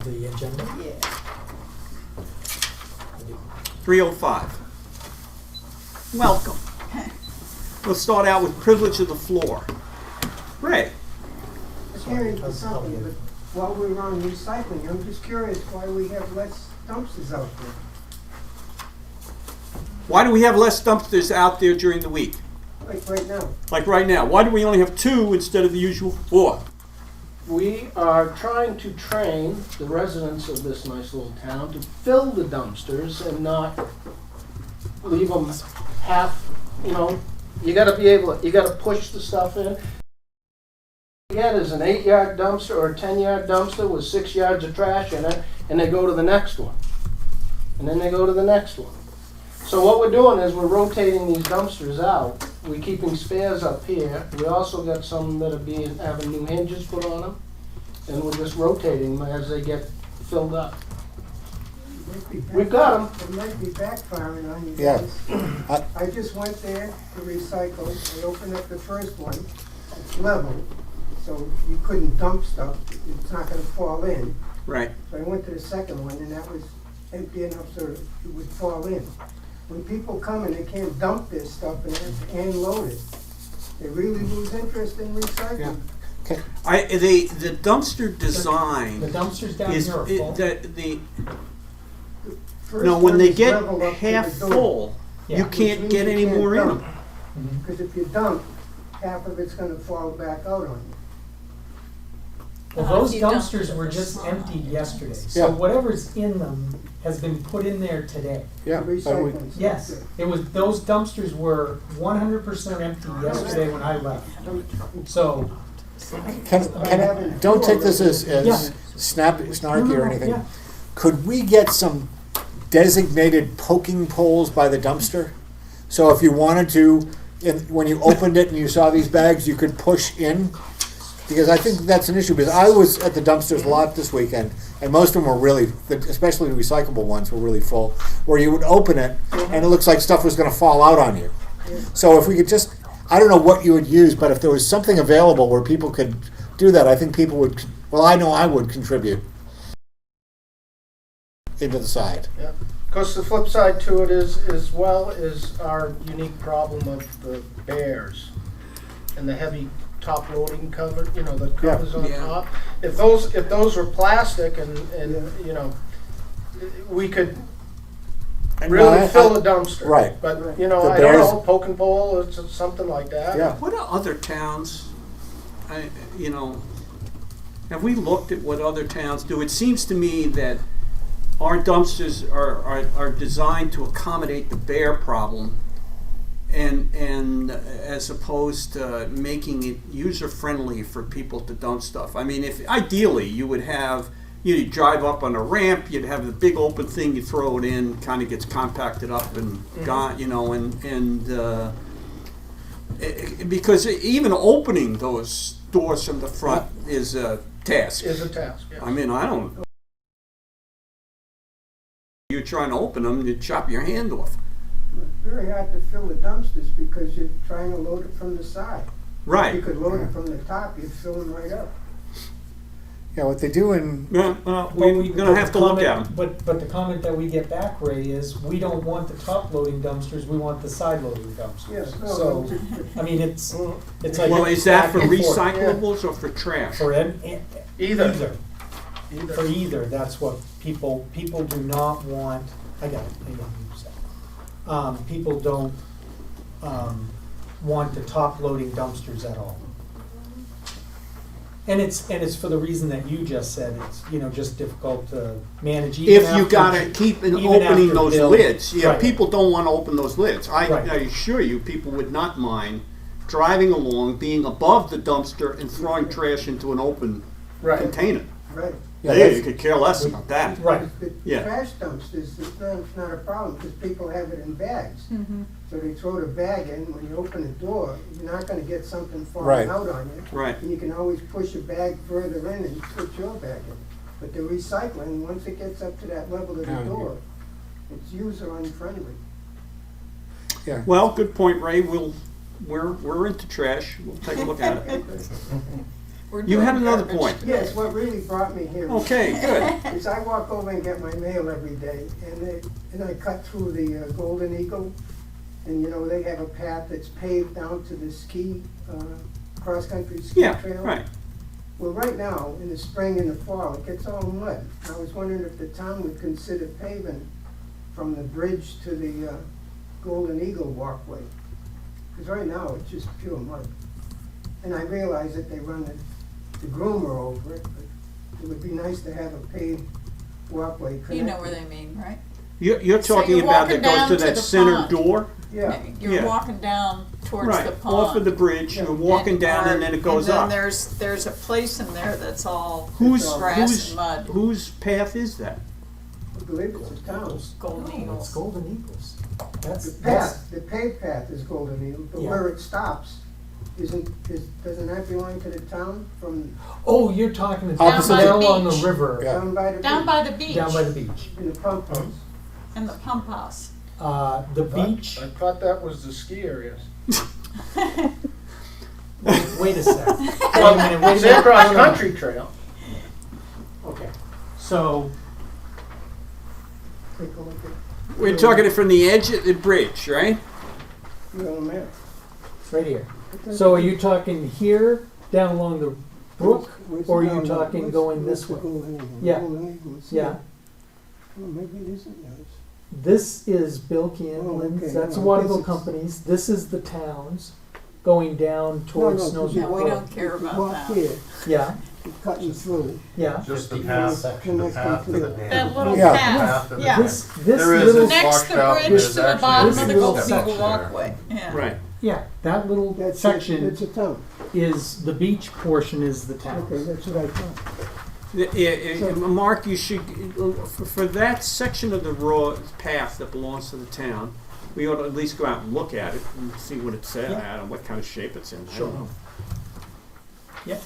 the agenda? Yeah. 3:05. Welcome. We'll start out with privilege of the floor. Ray. Hearing for something, but while we're on recycling, I'm just curious why we have less dumpsters out there. Why do we have less dumpsters out there during the week? Like right now. Like right now. Why do we only have 2 instead of the usual 4? We are trying to train the residents of this nice little town to fill the dumpsters and not leave them half, you gotta be able to, you gotta push the stuff in. Get is an 8-yard dumpster or a 10-yard dumpster with 6 yards of trash in it, and they go to the next one. And then they go to the next one. So what we're doing is we're rotating these dumpsters out. We're keeping spares up here. We also got some that are having new hinges put on them. And we're just rotating them as they get filled up. We've got them. It might be backfiring on you Yeah. guys. I just went there to recycle. I opened up the first one. It's level, so you couldn't dump stuff. It's not gonna fall in. Right. So I went to the second one, and that was empty enough so it would fall in. When people come and they can't dump this stuff and they have to unload it, they really lose interest in recycling. Okay. The dumpster design The dumpsters down is here are full. First when one they is get leveled up to half the door, full, Yeah. you Which can't means get you any can't more in dump. them. Mhm. Because if you dump, half of it's gonna fall back out on you. Well, If those you dump dumpsters it were for just small. emptied yesterday, Yeah. so whatever's in them has been put in there today. Yeah, but we, Recycling. so Yes, that's it. it was, those dumpsters were 100% empty yesterday when I left. So, don't take this as Yeah. snarky No, or anything. yeah. Could we get some designated poking poles by the dumpster? So if you wanted to, when you opened it and you saw these bags, you could push in? Because I think that's an issue, because I was at the dumpsters a lot this weekend, and most of them were really, especially the recyclable ones, were really full, where you would open it, and it looks like stuff was gonna fall out on you. So if we could just, I don't know what you would use, but if there was something available where people could do that, I think people would, well, I know I would contribute into the side. Yeah. Of course, the flip side to it is our unique problem of the bears and the heavy top loading cover, the covers on Yeah. top. If those were plastic and we could really fill a dumpster. Right. But, Right. I The don't bears- know, poke and pole or something like that. Yeah. What are other towns, have we looked at what other towns do? It seems to me that our dumpsters are designed to accommodate the bear problem, and as opposed to making it user-friendly for people to dump stuff. I mean, if ideally you would have, you'd drive up on a ramp, you'd have the big open thing, you throw it in, kind of gets compacted up and gone, because even opening those doors from the front is a task. Is a task, yes. I mean, I don't. You're trying to open them, you chop your hand off. It's very hard to fill the dumpsters because you're trying to load it from the side. If you Right. could load it from the top, you'd fill them right up. Yeah, what they do in, Well, we're gonna have to look at them. But the comment that we get back, Ray, is we don't want the top loading dumpsters, we want the side loading dumpsters. Yes, no, So, just- I mean, it's like. Well, is that for back and forth. recyclables or for trash? For Either. For either, that's what people do not want, I got it, I got what you said. People don't, want the top loading dumpsters at all. And it's for the reason that you just said, it's, just difficult to manage even If you after- gotta keep even opening after those build. lids, yeah, Right. people don't wanna open those lids. I Right. assure you, people would not mind driving along, being above the dumpster and throwing trash into an open Right. container. Right. Yeah, Hey, that's- you could care less about that. Right. The Yeah. trash dumpsters, it's not a problem, because people have it in bags. Mm-hmm. So they throw the bag in, when you open the door, you're not gonna get something Right. falling out on you. Right. And you can always push a bag further in and put your bag in. But the recycling, once it gets up to that level of the Yeah. door, it's user unfriendly. yeah. Well, good point, Ray. We're into trash. We'll take a look at it. We're You doing had another garbage point. today. Yes, what really brought me here. Okay, good. Is I walk over and get my mail every day, and I cut through the Golden Eagle, and you know, they have a path that's paved down to the ski, cross-country ski Yeah, trail. right. Well, right now, in the spring and the fall, it gets all mud. I was wondering if the town would consider paving from the bridge to the Golden Eagle walkway. Because right now, it's just pure mud. And I realize that they run the groomer over it, but it would be nice to have a paved walkway connected. You know where they mean, right? You're So talking you're about walking that goes down to to that the center pond. door? Yeah, You're Yeah. walking down towards the Right, pond. off of the bridge, you're walking down and then it goes And up. then there's a place in there that's all Whose, grass whose, and mud. whose path is that? I believe it's the town's. Golden No, Eagles. it's Golden Eagles. That's, The that's, path, the paved path is Golden Eagle, but Yeah. where it stops, doesn't that belong to the town from oh, you're talking Down down by the along the beach. river, Yeah. down by the beach? Down by the beach. down by the beach. In the pump house. And the pump house. The beach, I thought that was the ski areas. wait a sec. Wait a minute, wait a It's minute. a cross-country trail. Okay, so, Take a look at, We're talking it from the edge of the bridge, right? you know, map. it's right here. So are you talking here, down along the brook, or are you talking going this way? Yeah. Yeah, Oh, maybe it isn't yours. this is Bill Oh, Cantlin's, okay, that's no, Waterville this is- Companies, this is the town's, going down towards Snow. No, we don't care about Walk that. here, Yeah, cutting through. yeah. Just the path, the path to the dam. That little Yeah. path, Path to the yeah. dam. This There is little, a- Next to the washed out, bridge there's to the actually bottom this of the little Golden section Eagle there. walkway, yeah. Right. yeah, that little That's section It's a town. is, the beach portion is the town. Okay, that's what I thought. Mark, you should, for that section of the road path that belongs to the town, we ought to at least go out and look at it and see what it says, Yeah. I don't know what kind of shape it's in. I Sure. don't know. Yeah.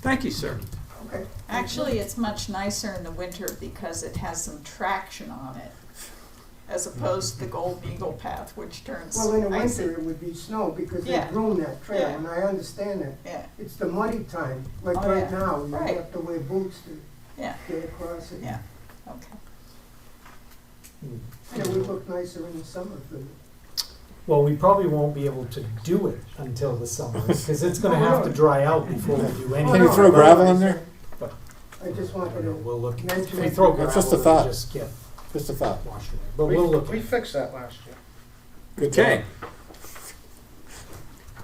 Thank you, sir. Okay. Actually, it's much nicer in the winter because it has some traction on it, as opposed to the Golden Eagle path, which turns Well, in the icy. winter, it would be snow because they Yeah. groom that trail, Yeah. and I understand that. Yeah, It's the muddy time, like Oh, right yeah. now, you Right. have to wear boots to yeah, get across it. yeah, okay. And it would look nicer in the summer for Well, we probably won't be able to do it until the summer, because it's gonna have to dry out before we do anything. Can you throw gravel in there? I just I wanted don't know, to, we'll look, mention if we it. throw That's gravel, just a it'll thought. just get Just a thought. washed away, but we'll look at We it. fixed that last year. Good job. Okay.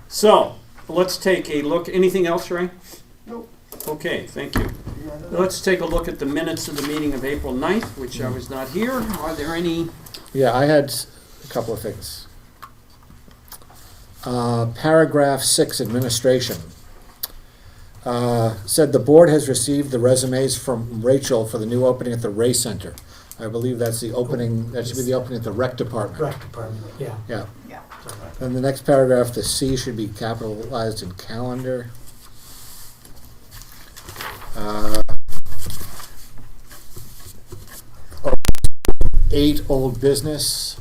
So, let's take a look, anything else, Ray? Nope. Okay, thank you. yeah, Let's take a look at the minutes of the meeting of April 9th, which I was not here. Are there any? Yeah, I had a couple of things. Paragraph 6, administration. Said the board has received the resumes from Rachel for the new opening at the Ray Center. I believe that's the opening, that should be the opening at the rec department. Rec department, yeah. Yeah. Yeah. Then the next paragraph, the C should be capitalized in calendar. 8, old business.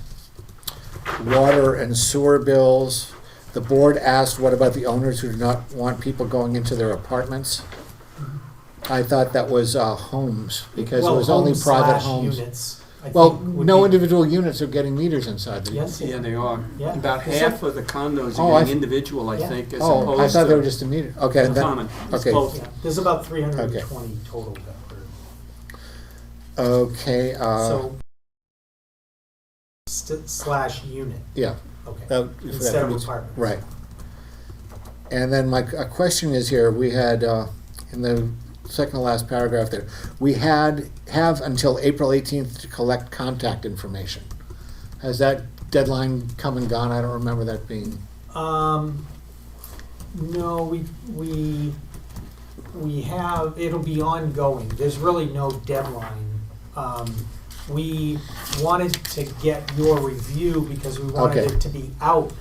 Water and sewer bills. The board asked, what about the owners who do not want people going into their apartments? I thought that was homes, because it Well, was only home private slash homes. units, I Well, think would no be- individual units are getting meters inside the. Yes, Yeah, they are. Yeah. About Is half of the condos Oh, are I- getting individual, I Yeah. think, as Oh, I opposed thought they were to just a meter. Okay, then, common. It's okay. both. yeah, there's about 320 total that were, okay, so, slash unit, yeah. okay, that- instead of apartments. Right. And then my question is here, we had, in the second to last paragraph there, we have until April 18th to collect contact information. Has that deadline come and gone? I don't remember that being. No, we have, it'll be ongoing, there's really no deadline. We wanted to get your review because we wanted Okay. it to be out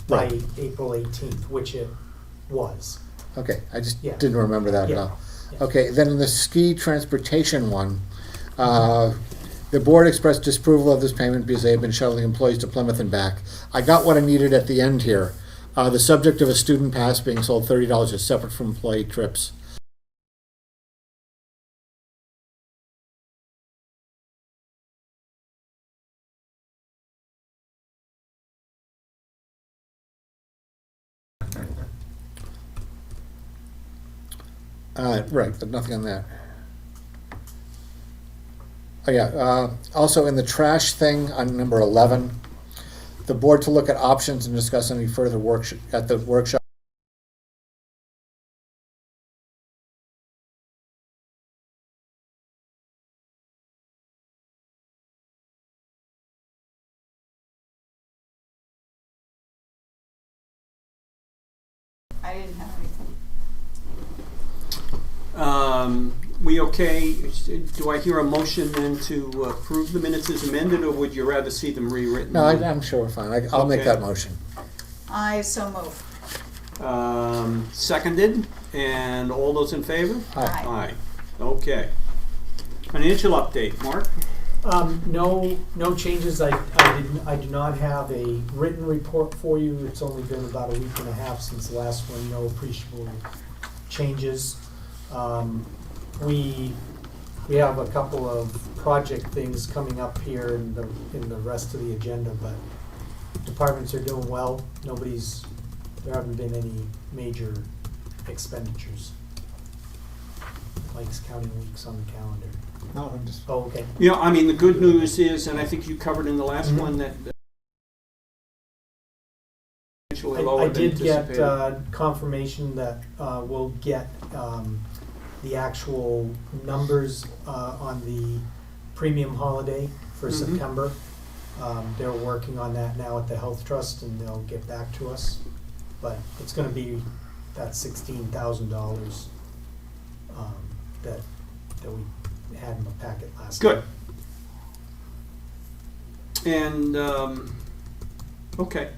by Right. April 18th, which it was. Okay, I just Yeah. didn't remember that at Yeah. all. Yeah. Okay, then in the ski transportation one, the board expressed disapproval of this payment because they have been shuttling employees to Plymouth and back. I got what I needed at the end here. The subject of a student pass being sold $30 is separate from employee trips. Right, but nothing on that. Oh, yeah, also in the trash thing on number 11, the board to look at options and discuss any further work at the workshop. I didn't have anything. We okay? Do I hear a motion then to approve the minutes as amended, or would you rather see them rewritten? No, I'm sure we're fine. I'll make Okay. that motion. I so move. Seconded, and all those in favor? Aye. Aye. Okay. Financial update, Mark? No changes. I do not have a written report for you. It's only been about a week and a half since the last one. No appreciable changes. We have a couple of project things coming up here in the rest of the agenda, but departments are doing well. There haven't been any major expenditures. Mike's counting weeks on the calendar. No, I'm just. Oh, okay. Yeah, I mean, the good news is, and I think you covered in the last Mhm. one, that I lower than did get anticipated. confirmation that we'll get the actual numbers on the premium holiday for Mhm. September. They're working on that now at the Health Trust, and they'll get back to us. But it's gonna be that $16,000 that we had in the packet last Good. time. And, okay.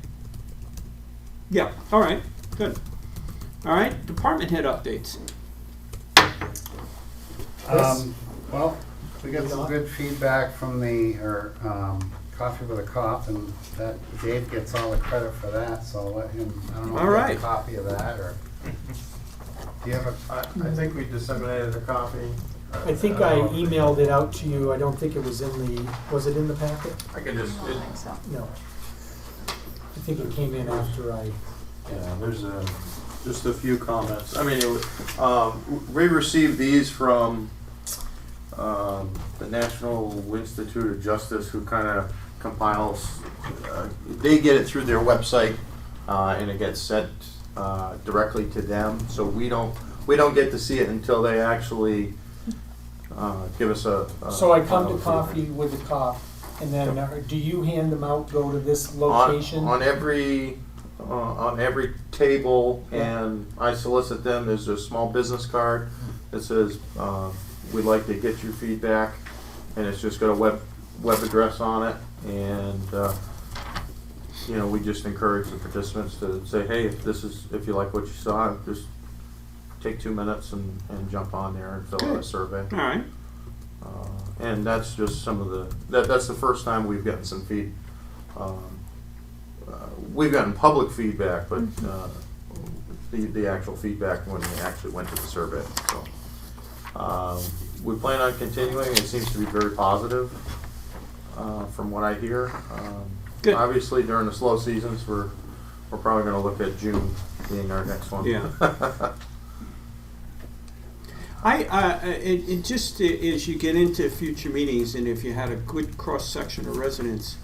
Yeah, all right, good. All right, department head updates. Well, we got some good feedback from Coffee with a Cop, and that Dave gets all the credit for that, so I'll let him, I don't know if All you have right. a copy of that, or do you have a? I think we disseminated a copy. I think I emailed it out to you. I don't think it was was it in the packet? I can I just, don't think so. No. I think it came in after I, yeah, there's just a few comments. I mean, we received these from the National Institute of Justice, who kind of compiles, they get it through their website, and it gets sent directly to them, so we don't get to see it until they actually give us a so I come final to Coffee with the Cop, and then do you hand them out, go to this location? On every table, Yeah. and I solicit them, there's a small business card that says, we'd like to get your feedback, and it's just got a web address on it, and we just encourage the participants to say, hey, if you like what you saw, just take 2 minutes and jump on there and fill out a survey. All right, And that's just some of that's the first time we've gotten some we've gotten public feedback, but the actual feedback when we actually went to the survey. So we plan on continuing. It seems to be very positive from what I hear. Good. Obviously, during the slow seasons, we're probably going to look at June being our next one. Yeah. It just as you get into future meetings, and if you had a good cross-section of residents,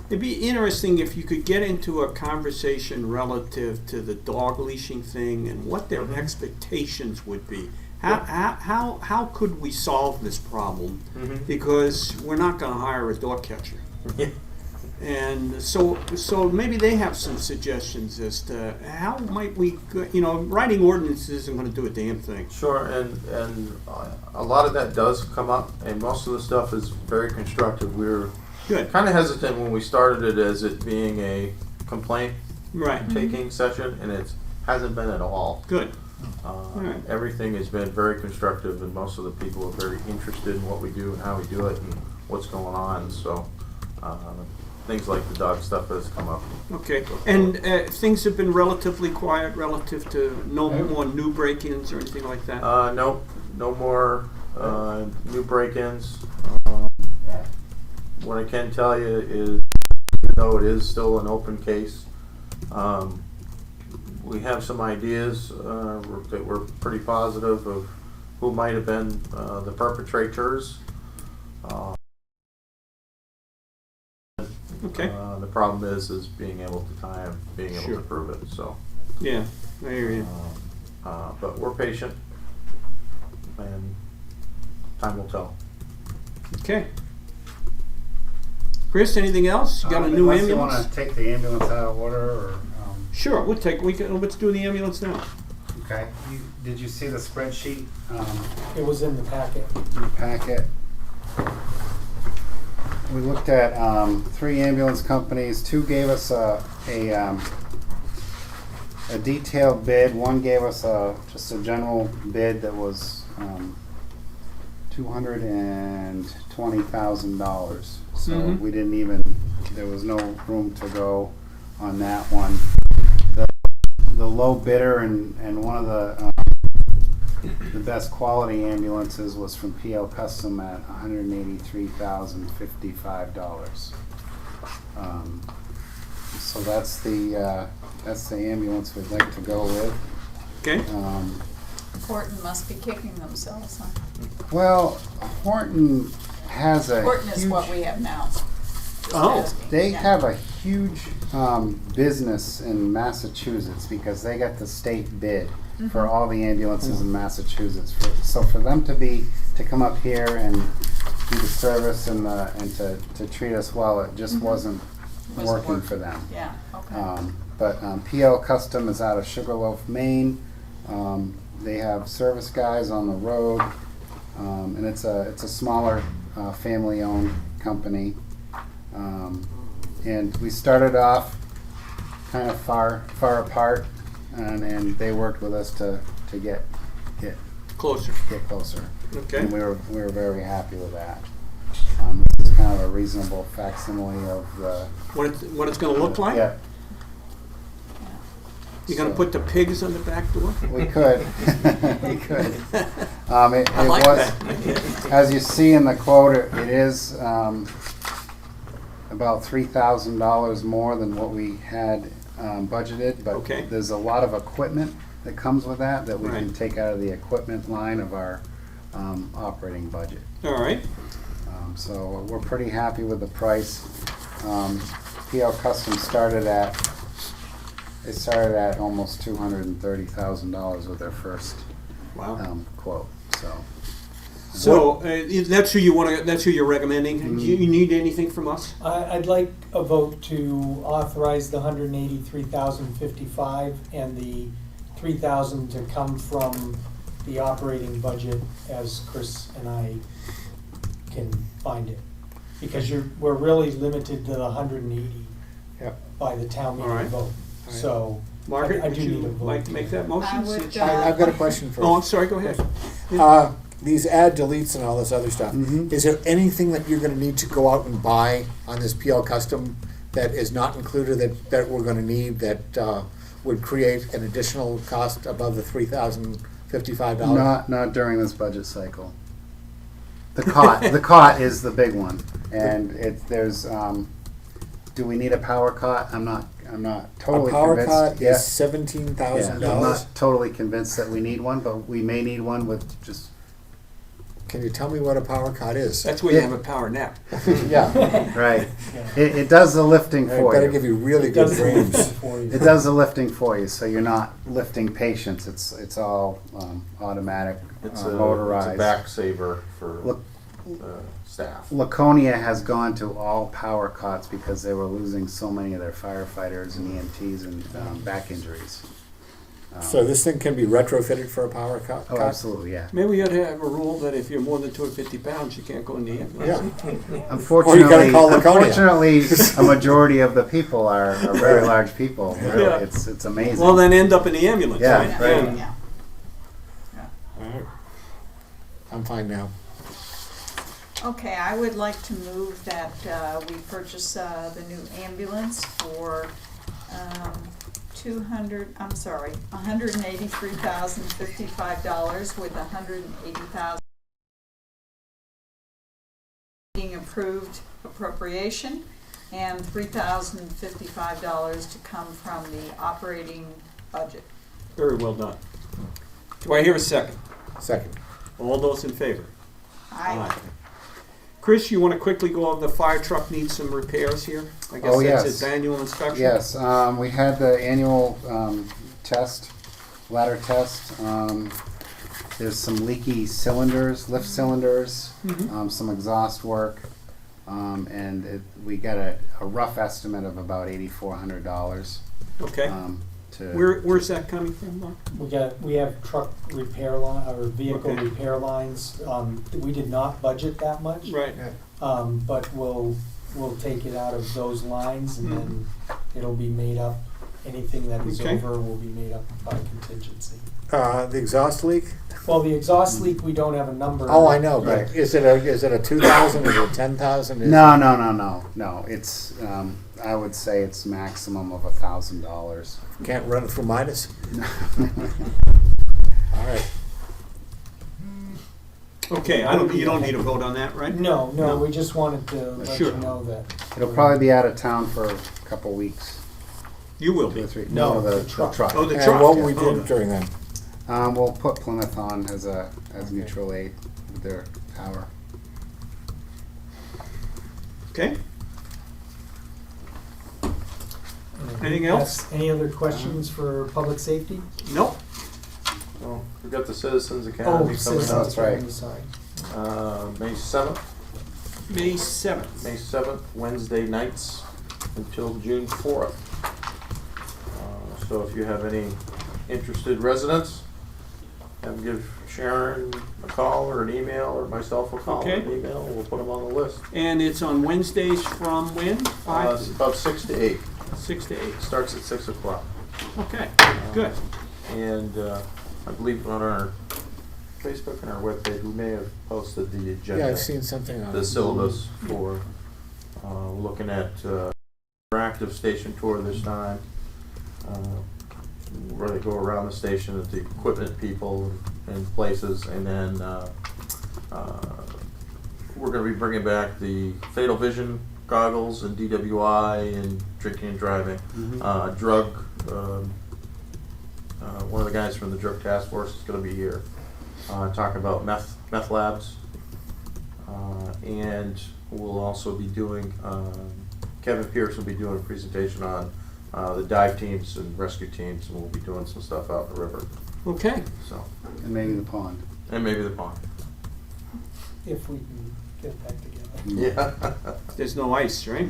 it'd be interesting if you could get into a conversation relative to the dog leashing thing and what their expectations would be. How could we solve this problem? Mhm. Because we're not going to hire a dog catcher. Yeah. And so maybe they have some suggestions as to how might we, writing ordinances isn't going to do a damn thing. Sure, and a lot of that does come up, and most of the stuff is very constructive. We were Good, kind of hesitant when we started it as it being a complaint right, taking session, and it hasn't been at all. good. right. Everything has been very constructive, and most of the people are very interested in what we do and how we do it and what's going on. So things like the dog stuff has come up. Okay, and things have been relatively quiet relative to no more new break-ins or anything like that? No more new break-ins. What I can tell you is, even though it is still an open case, we have some ideas that we're pretty positive of who might have been the perpetrators. Okay, The problem is being able to tie them, being able Sure. to prove it. So, yeah, I hear you. but we're patient, and time will tell. Okay. Chris, anything else? You got a new Unless you ambulance? wanna take the ambulance out of order, or, Sure, let's do the ambulance now. okay. Did you see the spreadsheet, It was in the packet. in the packet? We looked at, 3 ambulance companies. 2 gave us a detailed bid. One gave us just a general bid that was, $220,000. So Mhm. we didn't even, there was no room to go on that one. The low bidder and one of the best quality ambulances was from PL Custom at $183,055. So that's the ambulance we'd like to go with. Okay, Horton must be kicking themselves, huh? Well, Horton has a Horton is huge, what we have now. Just Oh, asking. they Yeah. have a huge business in Massachusetts because they got the state bid for all the ambulances in Massachusetts. So for them to come up here and do the service and to treat us well, it just wasn't working for them. Yeah, okay. But PL Custom is out of Sugarloaf, Maine. They have service guys on the road, and it's a smaller family-owned company. And we started off kind of far apart, and they worked with us to get closer. closer. Okay. And we were very happy with that. This is kind of a reasonable facsimile of the. What it's gonna look like? Yeah, You're gonna So- put the pigs on the back door? we could. We could. It I like was, that. as you see in the quote, it is about $3,000 more than what we had budgeted, but Okay. there's a lot of equipment that comes with that we can Right. take out of the equipment line of our operating budget. All right, So we're pretty happy with the price. PL Custom started at almost $230,000 with their first wow. quote. So, that's who you wanna, that's who you're recommending? Mhm. Do you need anything from us? I'd like a vote to authorize the $183,055 and the $3,000 to come from the operating budget as Chris and I can find it. Because we're really limited to the 180 Yep. by the town All right. meeting vote. right. So, Margaret, I would do need a you vote. like to make that motion? I would, since- I've got a question Oh, I'm first. sorry, go ahead. These add deletes and all this other stuff. Mhm. Is there anything that you're gonna need to go out and buy on this PL Custom that is not included that we're gonna need that would create an additional cost above the $3,055? Not during this budget cycle. The cot is the big one, and there's. Do we need a power cot? I'm not totally A power convinced. cot Yeah. is $17,000. Yeah, I'm not totally convinced that we need one, but we may need one with just. Can you tell me what a power cot is? That's where you have a power nap. Yeah. Right. It does the lifting I for better you. give you really it good does brains. for you. It does the lifting for you, so you're not lifting patients. It's all automatic, It's motorized. a back saver for Look- staff. Laconia has gone to all power cots because they were losing so many of their firefighters and EMTs and back injuries. So this thing can be retrofitted for a power cot? Oh, absolutely, yeah. Maybe we ought to have a rule that if you're more than 250 pounds, you can't go in the ambulance. Yeah. Unfortunately, call Laconia. a majority of the people are very large people. Really. Yeah. It's amazing. Well, then end up in the ambulance, Yeah, right? right. Yeah. I'm fine now. Okay, I would like to move that we purchase the new ambulance for $183,055 with $180,000 being approved appropriation and $3,055 to come from the operating budget. Very well done. Do I hear a second? Second. All those in favor? Aye. Chris, you want to quickly go over the fire truck needs some repairs here? I guess Oh, that's yes. its annual inspection? Yes, we had the annual test, ladder test. There's some leaky cylinders, lift cylinders, Mhm. some exhaust work, and we got a rough estimate of about $8,400. Okay. To Where's that coming from, Mark? We have truck repair line, or vehicle Okay. repair lines. We did not budget that much. Right. But we'll take it out of those lines and then it'll be made up. Anything that is Okay. over will be made up by contingency. The exhaust leak? Well, the exhaust leak, we don't have a number. Oh, I know, but Right. is it a 2,000, is it 10,000? No. It's I would say it's maximum of $1,000. Can't run it through Midas? All right. Okay, you don't need a vote on that, right? No, No. we just wanted to let Sure. you know that. It'll probably be out of town for a couple weeks, You will 2 be. or 3. No, the the truck. truck. Oh, the And truck. what will we Oh, do during then? We'll put Plymouth on as mutual aid with their power. Okay. And Anything else? Any other questions for public safety? Nope. Well, we've got the Citizens Oh, Academy coming citizens, up, That's right. I'm sorry. May 7th. May 7th. May 7th, Wednesday nights until June 4th. So if you have any interested residents, have them give Sharon a call or an email, or myself a call or an Okay. email, and we'll put them on the list. And it's on Wednesdays from when? It's about 6 to 8. 6 to 8. Starts at 6 o'clock. Okay, good. And I believe on our Facebook and our webpage, we may have posted the agenda. Yeah, I've seen something on The it. syllabus for looking at interactive station tour this time. Where they go around the station at the equipment people and places, and then we're going to be bringing back the Fatal Vision goggles and DWI and drinking and driving. Drug. One of the guys from the drug task force is going to be here talking about meth labs, and we'll also be doing. Kevin Pierce will be doing a presentation on the dive teams and rescue teams, and we'll be doing some stuff out in the river. Okay. So, And maybe the pond. and maybe the pond. If we can get that together. Yeah. There's no ice, right?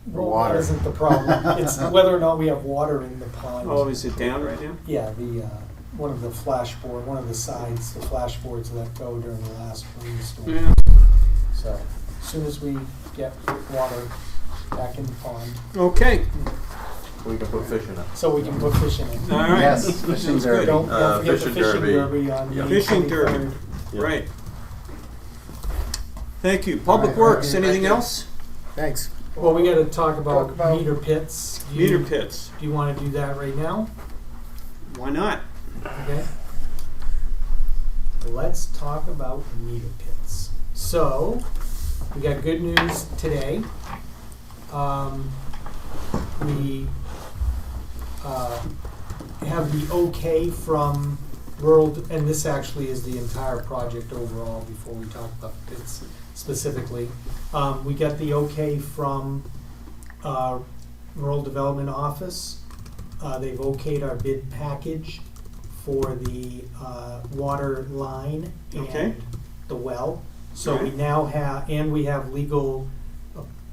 Well, water. that isn't the problem. It's whether or not we have water in the pond. Oh, is it down right now? Yeah, one of the sides, the flashboards let go during the last rainstorm. Yeah. So as soon as we get water back in the pond, Okay. We can put fish in it. so we can put fish in it. All right. Yes, fishing Sounds good. derby. Don't forget the Fishing fishing derby. derby on Yeah. May Fishing derby. 23rd. Yeah. Right. Thank you. Public All right, Works, thank you. anything else? Thanks. Well, we got to talk about Talk about- meter pits. Meter pits. Do you want to do that right now? Why not? Okay. Let's talk about meter pits. So, we got good news today. We have the okay from rural, and this actually is the entire project overall before we talk about pits specifically. We got the okay from Rural Development Office. They've okayed our bid package for the water line Okay. and the well. So we Right. now have, and we have legal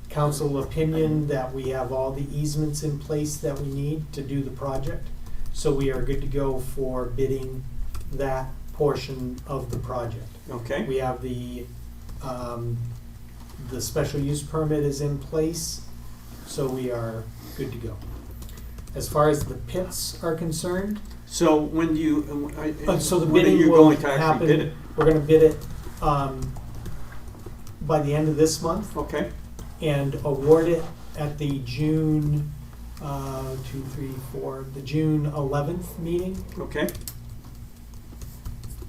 council opinion that we have all the easements in place that we need to do the project. So we are good to go for bidding that portion of the project. Okay. We have the special use permit is in place, so we are good to go. As far as the pits are concerned, So when do you, so the when are bidding you will going to actually bid it? happen, we're gonna bid it, by the end of this month Okay, and award it at the June, the June 11th meeting okay,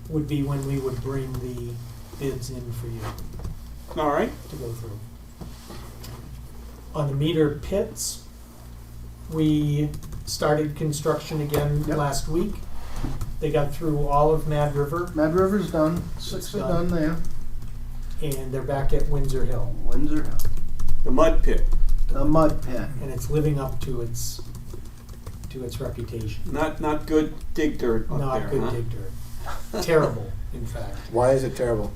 would be when we would bring the bids in for you all right. to go through. On the meter pits, we started construction again Yep. last week. They got through all of Mad River Mad River's done, 6 are done there. and they're back at Windsor Hill. Windsor Hill. The mud pit, The mud pit. And it's living up to its reputation. not good dig dirt up Not there, good huh? dig dirt. Terrible, in fact. Why is it terrible?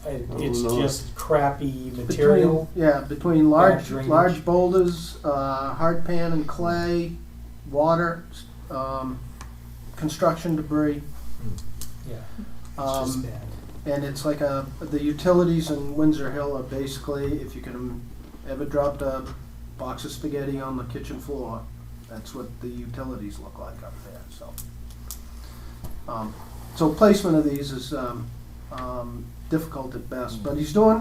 It's no. just crappy material. Between large drainage. large boulders, hard pan and clay, water, construction debris. Yeah, it's just bad. And it's like the utilities in Windsor Hill are basically, if you can ever dropped a box of spaghetti on the kitchen floor, that's what the utilities look like up there, so placement of these is, difficult at best, but he's doing,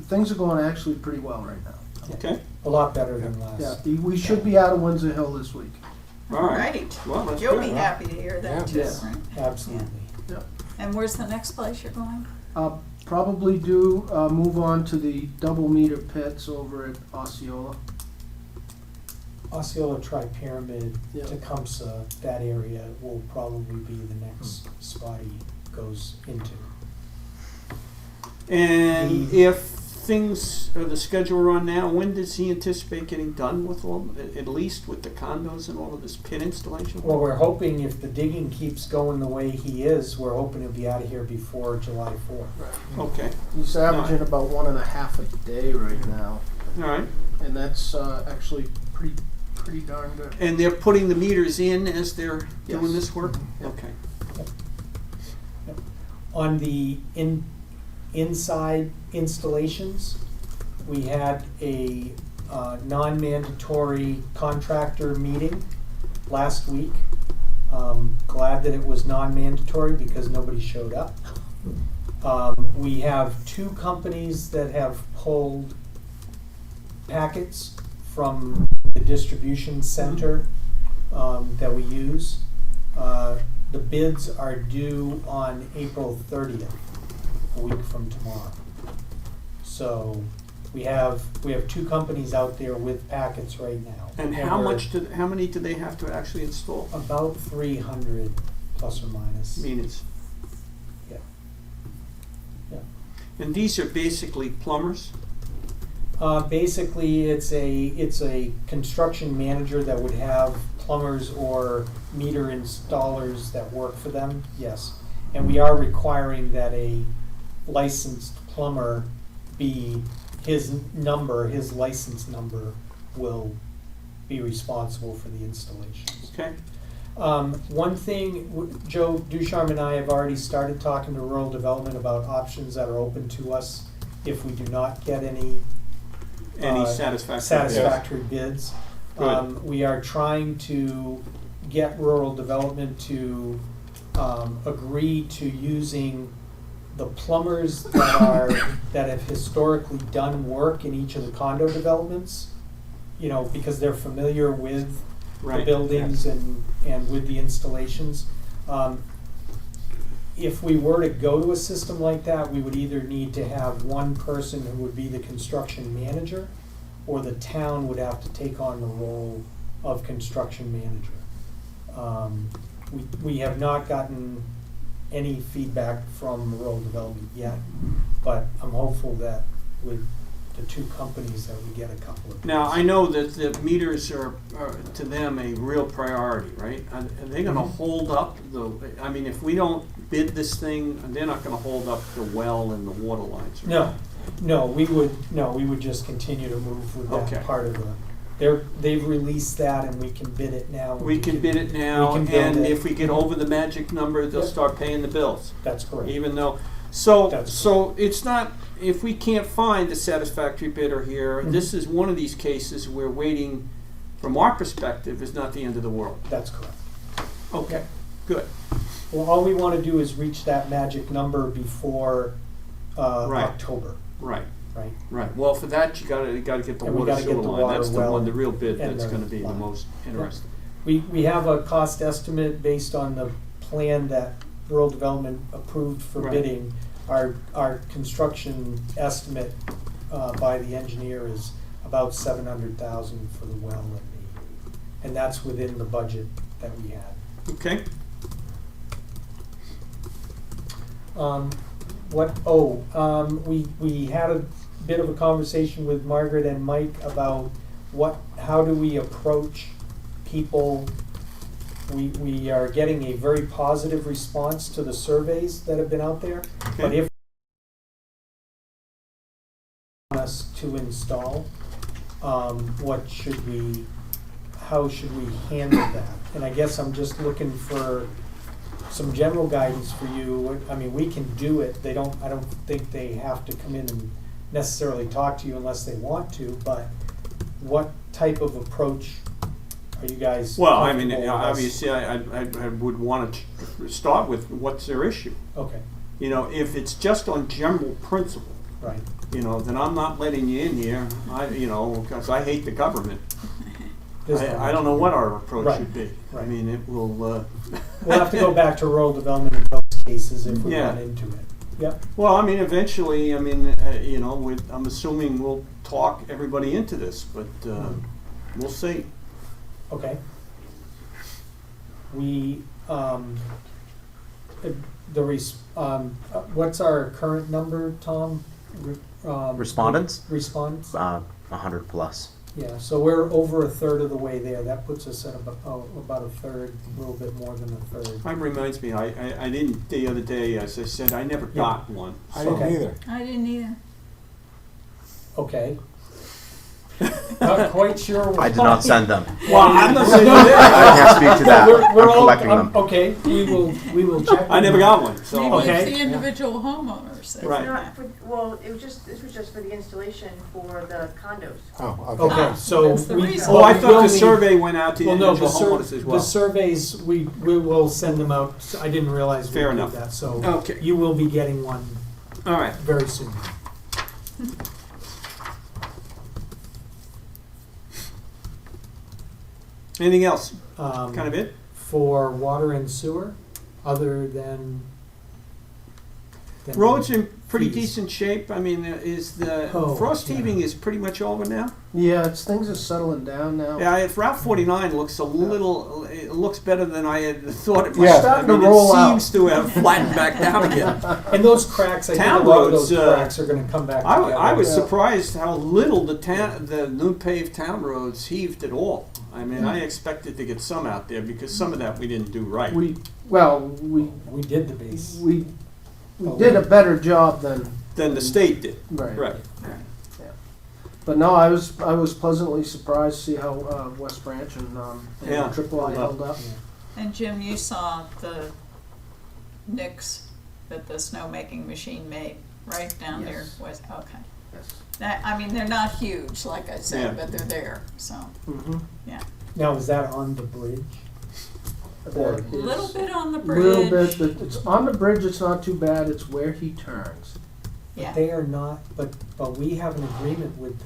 things are going actually pretty well right now. Okay, A lot better than last. Yeah, we should be out of Windsor Hill this week. all right. Right. Well, that's You'll good, be huh? happy to hear that too, Yeah. right? Absolutely. And where's the next place you're going? Probably move on to the double meter pits over at Osceola. Osceola Tri-Pyramid, Yeah. Tecumseh, that area will probably be the next spot he goes into. And if things, or the schedule we're on now, when does he anticipate getting done with all, at least with the condos and all of this pit installation? Well, we're hoping if the digging keeps going the way he is, we're hoping he'll be out of here before July 4th. Okay, He's averaging about 1.5 a day right now, all right. and that's actually pretty darn good. And they're putting the meters in as they're doing Yes. this work? Yep. Okay. On the inside installations, we had a non-mandatory contractor meeting last week. Glad that it was non-mandatory because nobody showed up. We have 2 companies that have pulled packets from the distribution center that we use. The bids are due on April 30th, a week from tomorrow. So we have 2 companies out there with packets right now. And how we're how many do they have to actually install? About 300 plus or minus. Meters. Yeah. Yeah. And these are basically plumbers? Basically, it's a construction manager that would have plumbers or meter installers that work for them, yes. And we are requiring that a licensed plumber be, his license number will be responsible for the installations. Okay. One thing, Joe Ducharme and I have already started talking to rural development about options that are open to us if we do not get any satisfactory bids. Good. We are trying to get rural development to agree to using the plumbers that have historically done work in each of the condo developments, because they're familiar with the Right. buildings and with the installations. If we were to go to a system like that, we would either need to have one person who would be the construction manager, or the town would have to take on the role of construction manager. We have not gotten any feedback from rural development yet, but I'm hopeful that with the 2 companies that we get a couple of. Now, I know that the meters are to them a real priority, right? Are they gonna hold up if we don't bid this thing, they're not gonna hold up the well and the water lines, right? No, we would just continue to move with Okay. that part of they've released that and we can bid it now. We can bid it now, we can build and it. if we get over the magic number, they'll Yep. start paying the bills. That's correct. Even though, so That's it's not, if we can't find a satisfactory bidder here, Mhm. this is one of these cases where waiting, from our perspective, is not the end of the world. That's correct. Okay, good. Well, all we want to do is reach that magic number before Right. October. Right. right? Right, well, for that, you gotta get the And we water gotta get sewer the line, water that's the well one, the real bit and that's the gonna be the line. most interesting. We have a cost estimate based on the plan that rural development approved for Right. bidding. Our construction estimate by the engineer is about 700,000 for the well and that's within the budget that we had. Okay, We had a bit of a conversation with Margaret and Mike about how do we approach people. We are getting a very positive response to the surveys that have been out there, but Okay. if us to install, how should we handle that? And I guess I'm just looking for some general guidance for you. I mean, we can do it. I don't think they have to come in and necessarily talk to you unless they want to, but what type of approach are you guys well, I mean, comfortable with us? obviously, I would wanna start with what's their issue. Okay, You know, if it's just on general principle, right. you know, then I'm not letting you in here, because I hate the government. There's I don't know what our approach Right, should be. I right. mean, it will, We'll have to go back to rural development in those cases if we Yeah. run into it. Yep, well, I mean, eventually, I'm assuming we'll talk everybody into this, but we'll see. okay. We, what's our current number, Tom? Respondents? Respondents? 100 plus. Yeah, so we're over a third of the way there. That puts us at about a third, a little bit more than a third. That reminds me, I didn't, the other day, as I said, I never got one. I didn't Okay. either. I didn't either. Okay. Not quite sure why. I did not send them. Well, I'm not saying I that. can't speak to that. We're I'm all, collecting them. okay, we will check. I never got one, so. Maybe Okay. it's the individual homeowners. that- Right. Not for, well, this was just for the installation for the condos. Oh, Okay, Ah, so that's the we. reason. Oh, I we thought will the need- survey went out to Well, no, individual homeowners as the well. surveys, we will send them out. I didn't realize we Fair did enough. that, so Okay. you will be getting one All right. very soon. Anything else? Um, Kind of it? For water and sewer, other than. Roads in pretty fees. decent shape. I mean, is the Oh, frost yeah. heaving is pretty much over now? Yeah, things are settling down now. Yeah, if Route 49 looks a little, it looks better than I had thought it might. Yeah. I Starting to mean, roll it out. seems to have flattened back down again. And those cracks, I think a Town lot of those roads, cracks are gonna come back I, together. I was Yeah. surprised how little the new paved town roads heaved at all. I mean, I expected to get some out there because some of that we didn't do right. We did the base. did a better job than Than the state did. right. Right. But no, I was pleasantly surprised to see how West Branch and Yeah, Triple I held held up. And Jim, you saw the nicks that the snowmaking machine made, right down there? Yes. Was okay. Yes. I mean, they're not huge, like I said, Yeah. but they're there, so, Mm-hmm. yeah. Now, is that on the bridge? A little bit on the bridge. Little bit, but it's on the bridge. It's not too bad. It's where he turns. Yeah. They are not, but we have an agreement with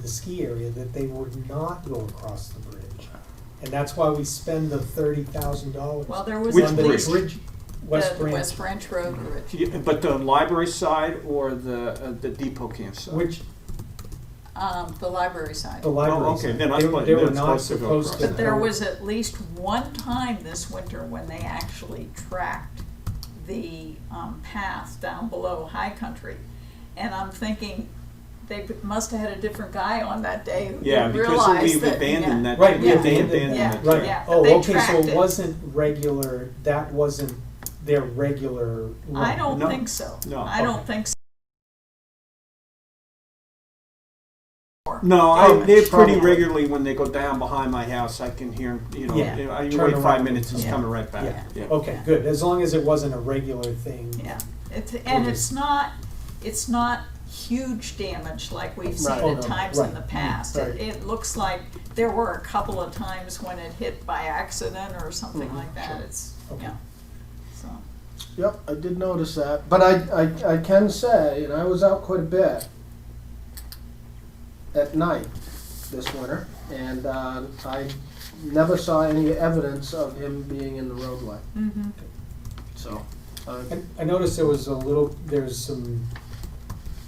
the ski area that they would not go across the bridge. And that's why we spend the $30,000. Well, there was Which at on the bridge? least West the Branch. West Branch Road Bridge. Yeah, but the library side or the depot camp side? Which, The library side. the library. Oh, okay, side. then They were it's not supposed to go supposed across. to. But there go- was at least one time this winter when they actually tracked the path down below High Country. And I'm thinking, they must have had a different guy on that day who Yeah, didn't because realize we've that. abandoned that. Right, we yeah, abandoned yeah, that. Right. yeah, but Oh, they okay, so tracked it it. wasn't regular, that wasn't their regular run. I don't No. think so. No. I don't think so. No, Oh, they're pretty probably. regularly when they go down behind my house. I can hear 'em, you know. Yeah. You Turn wait 5 around. minutes, it's Yeah. coming right back. Yeah. Yeah. Okay, good, as long as it wasn't a regular thing. Yeah, it's not huge damage like we've seen Right. Oh, at no, times right. in the past. Right. It looks like there were a couple of times when it hit by accident or something Mhm, like that. sure. It's, Okay. yeah, so. Yep, I did notice that. But I can say, and I was out quite a bit, at night this winter, and I never saw any evidence of him being in the roadway. Mm-hmm. So, I noticed there's some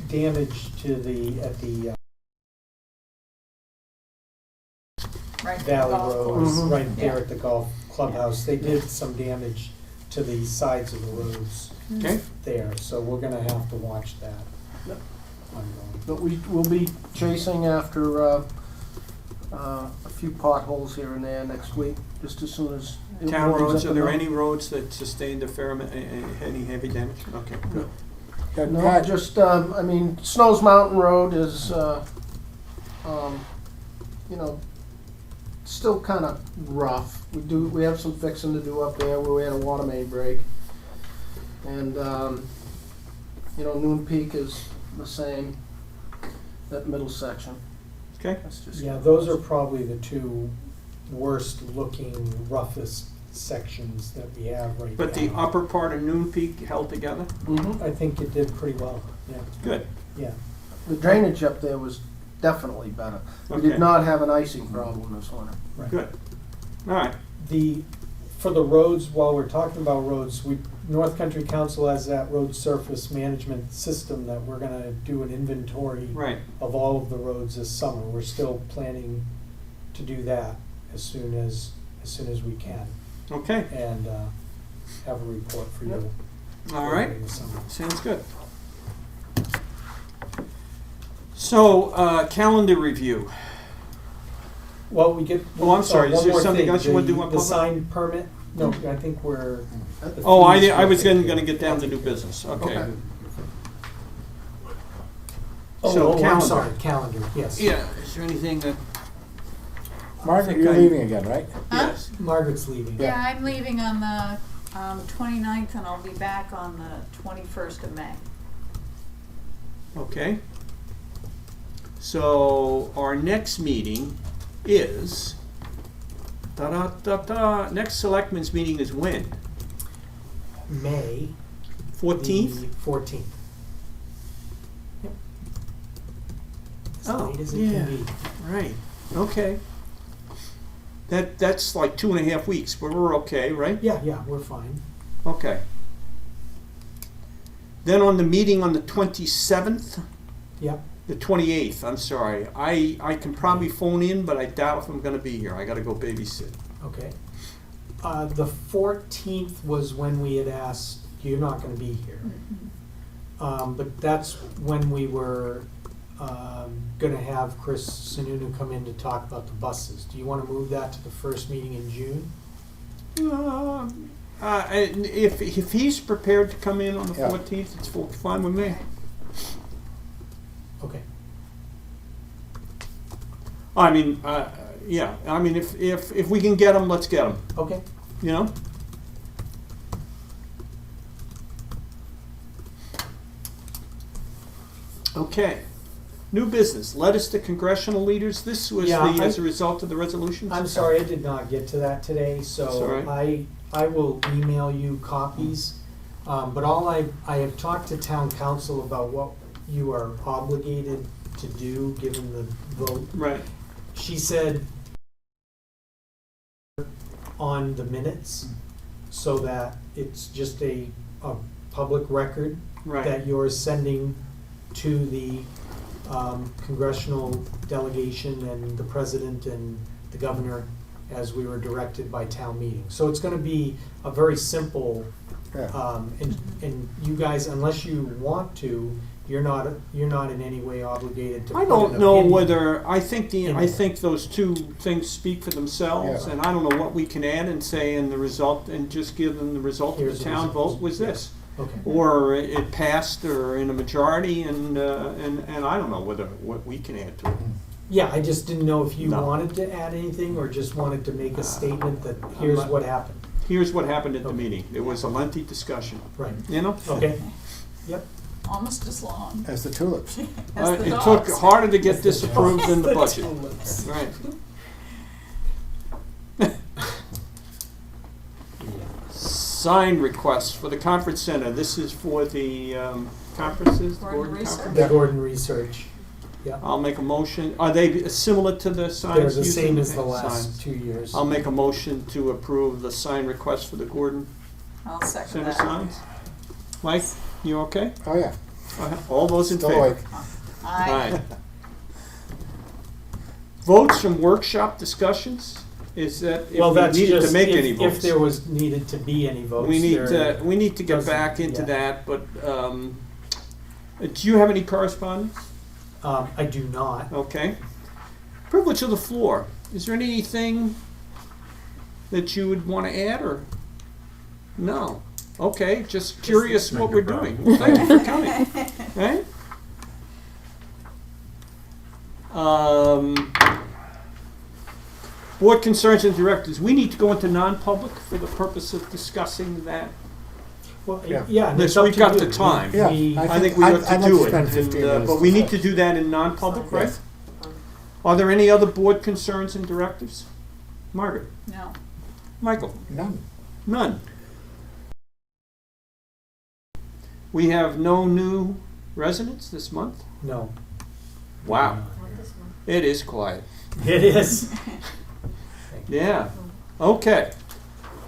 damage to at the Right. Valley golf Road, course. Mhm. right there Yeah. at the golf clubhouse. They did some damage to the sides of the roads Okay, there, so we're gonna have to watch that. Yep. Ongoing. but we will be chasing after a few potholes here and there next week, just as soon as it town warms roads, up are there enough. any roads that sustained a fair amount, any heavy damage? Okay, good. Yeah, No, Pat, just, I mean, Snow's Mountain Road is, you know, still kind of rough. We have some fixing to do up there where we had a water main break. And, you know, Noon Peak is the same, that middle section. Okay, That's just. Yeah, those are probably the two worst looking, roughest sections that we have right now. but the upper part of Noon Peak held together? Mhm. I think it did pretty well, yeah, Good, yeah. The drainage up there was definitely better. We okay, did not have an icing problem this winter. Right. good. All right, For the roads, while we're talking about roads, North Country Council has that road surface management system that we're gonna do an inventory right. of all of the roads this summer. We're still planning to do that as soon as we can, Okay, and have a report for you. all right. in the summer. Sounds good. So, calendar review. Well, we get. Oh, I'm sorry, is one there more something thing. else you wanna do on The public? sign permit? No, I think we're. the Oh, fees I we're was taking. gonna get down to new business, okay. Okay. So I'm calendar. sorry, calendar, yes. Yeah, is there anything that, Margaret, think you're I- leaving again, right? Huh? yes, Margaret's leaving. Yeah, I'm leaving on the 29th, and I'll be back on the 21st of May. okay. So, our next meeting is, next selectmen's meeting is when? May. 14th? The 14th. Yep. As Oh, late as it yeah. can be. Right, okay. That's like 2.5 weeks, but we're okay, right? Yeah, we're fine. Okay. Then on the meeting on the 27th, Yep. the 28th, I'm sorry, I can probably phone in, but I doubt if I'm gonna be here, I gotta go babysit. Okay. The 14th was when we had asked, you're not gonna be here. But that's when we were gonna have Chris Sununu come in to talk about the buses. Do you wanna move that to the first meeting in June? And if he's prepared to come in on the Yeah. 14th, it's fine with me. Okay. I mean, yeah, I mean, if we can get him, let's get him, Okay. you know? Okay. New business, letters to congressional leaders. This was Yeah, as a result of the resolutions? I'm sorry, I did not get to that today, so Sorry. I will email you copies. But I have talked to town council about what you are obligated to do, given the vote. Right, She said on the minutes, so that it's just a public record right. that you're sending to the congressional delegation and the president and the governor as we were directed by town meeting. So it's gonna be a very simple, Yeah. and you guys, unless you want to, you're not in any way obligated to I put don't an know opinion. whether, I think in I there. think those two things speak for themselves, Yeah. and I don't know what we can add and say in the result, and just give them the result of Here's the the town results. vote was this. Okay. Or it passed, or in a majority, and I don't know what we can add to it. Yeah, I just didn't know if you No. wanted to add anything or just wanted to make a statement that I'm here's not- what happened. Here's what happened at the Okay. meeting. It was a lengthy discussion, Right. you know? Okay. Yep. Almost as long As the tulips. as the It dogs. took harder to get As this the approved than the dogs. budget. Right. Sign requests for the conference center. This is for the conferences, Gordon Gordon Research. Conference. The Gordon Research. Yeah. I'll make a motion. Are they similar to the signs? They're the used same in as the signs? last 2 years. I'll make a motion to approve the sign request for the Gordon I'll second Center that. signs. Mike, you okay? Oh, yeah. All those in Still favor? awake. Aye. Votes from workshop discussions? Is that Well, if we that's needed to just make if, any votes? if there was needed to be any votes. We need there- to, we need to get doesn't- back into yeah. that, but, do you have any correspondence? I do not. Okay. Privilege of the floor. Is there anything that you would want to add, or? No. Okay, just curious what we're doing. Thank you for coming. Right? Board concerns and directives. We need to go into non-public for the purpose of discussing that. Well, Yeah. yeah, and Yes, it's up we've to got you. the time. Yeah, We- I think we ought to I'd like do to it, spend and, 15 minutes but we need to discussing. do that in non-public, right? Yes. Are there any other board concerns and directives? Margaret? No. Michael? None. None. We have no new residents this month? No. Wow. It is quiet. It is. Yeah. Okay.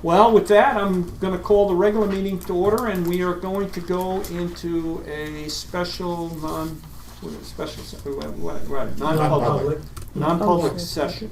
Well, with that, I'm going to call the regular meeting to order, and we are going to go into a special non-public Non-public. non-public session.